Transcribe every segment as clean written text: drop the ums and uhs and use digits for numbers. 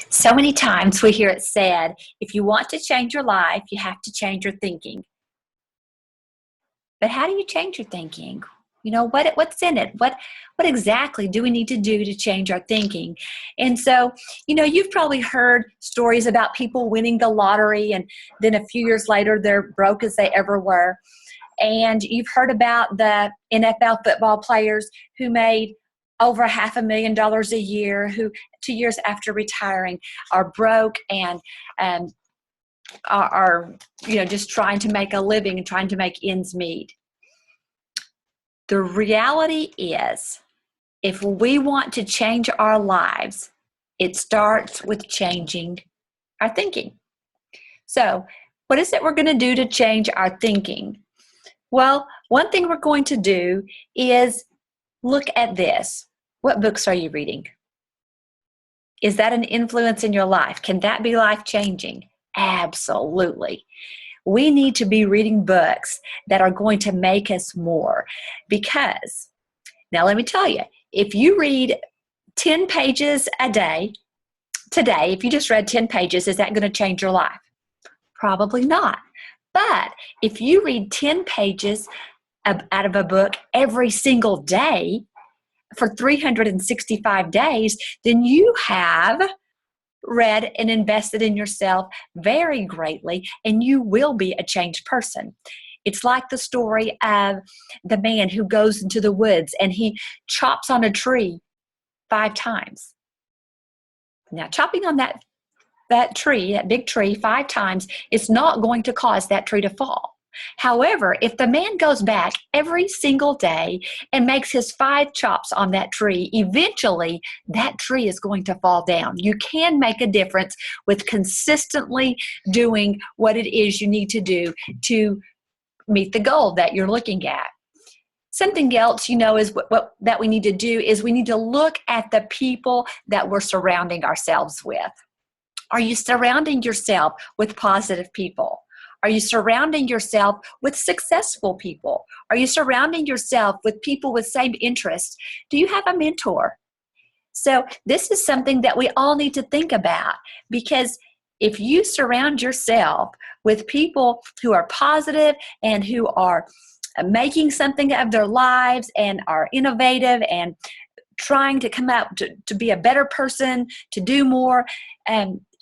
So many times we hear it said, if you want to change your life, you have to change your thinking. But how do you change your thinking? What's in it? What exactly do we need to do to change our thinking? And so, you've probably heard stories about people winning the lottery and then a few years later they're broke as they ever were. And you've heard about the NFL football players who made over $500,000 a year, who 2 years after retiring are broke and are just trying to make a living and trying to make ends meet. The reality is, if we want to change our lives, it starts with changing our thinking. So, what is it we're going to do to change our thinking? Well, one thing we're going to do is look at this. What books are you reading? Is that an influence in your life? Can that be life-changing? Absolutely. We need to be reading books that are going to make us more, because, now let me tell you, if you read 10 pages a day, today, if you just read 10 pages, is that going to change your life? Probably not. But if you read 10 pages out of a book every single day for 365 days, then you have read and invested in yourself very greatly, and you will be a changed person. It's like the story of the man who goes into the woods and he chops on a tree 5 times. Now, chopping on that tree, that big tree, 5 times, is not going to cause that tree to fall. However, if the man goes back every single day and makes his 5 chops on that tree, eventually that tree is going to fall down. You can make a difference with consistently doing what it is you need to do to meet the goal that you're looking at. Something else, is what that we need to do is we need to look at the people that we're surrounding ourselves with. Are you surrounding yourself with positive people? Are you surrounding yourself with successful people? Are you surrounding yourself with people with same interests? Do you have a mentor? So this is something that we all need to think about, because if you surround yourself with people who are positive and who are making something of their lives and are innovative and trying to come out to be a better person, to do more,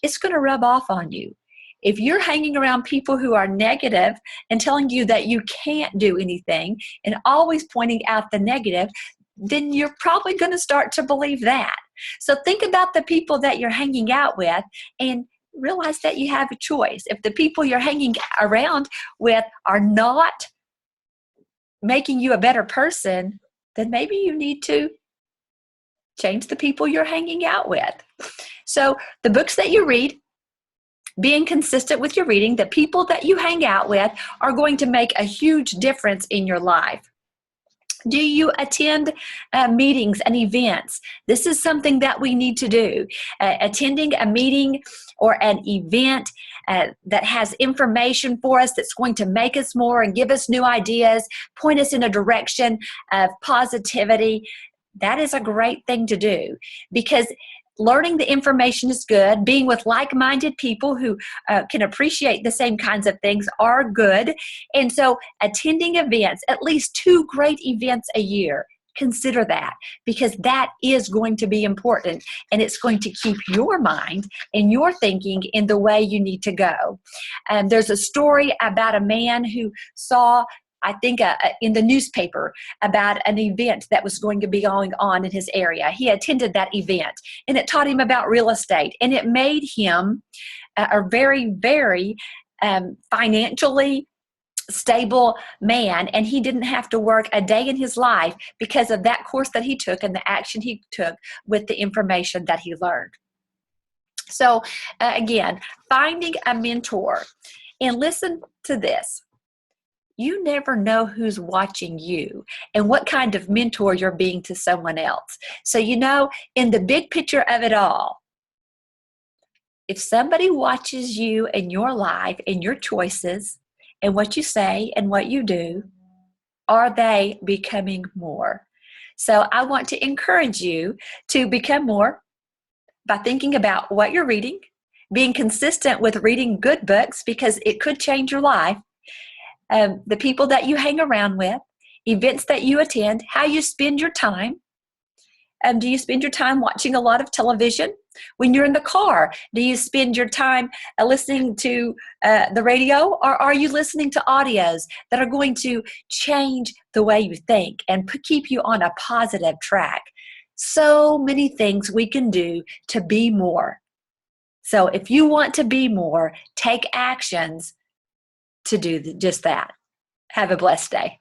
it's going to rub off on you. If you're hanging around people who are negative and telling you that you can't do anything and always pointing out the negative, then you're probably going to start to believe that. So think about the people that you're hanging out with and realize that you have a choice. If the people you're hanging around with are not making you a better person, then maybe you need to change the people you're hanging out with. So the books that you read, being consistent with your reading, the people that you hang out with are going to make a huge difference in your life. Do you attend meetings and events? This is something that we need to do. Attending a meeting or an event that has information for us that's going to make us more and give us new ideas, point us in a direction of positivity, that is a great thing to do, because learning the information is good. Being with like-minded people who can appreciate the same kinds of things are good. And so attending events, at least 2 great events a year, consider that, because that is going to be important, and it's going to keep your mind and your thinking in the way you need to go. There's a story about a man who saw, I think, in the newspaper about an event that was going to be going on in his area. He attended that event, and it taught him about real estate, and it made him a very, very financially stable man, and he didn't have to work a day in his life because of that course that he took and the action he took with the information that he learned. So again, finding a mentor. And listen to this. You never know who's watching you and what kind of mentor you're being to someone else. So, in the big picture of it all, if somebody watches you and your life and your choices and what you say and what you do, are they becoming more? So I want to encourage you to become more. by thinking about what you're reading, being consistent with reading good books because it could change your life, the people that you hang around with, events that you attend, how you spend your time. Do you spend your time watching a lot of television? When you're in the car, do you spend your time listening to the radio, or are you listening to audios that are going to change the way you think and keep you on a positive track? So many things we can do to be more. So if you want to be more, take actions to do just that. Have a blessed day.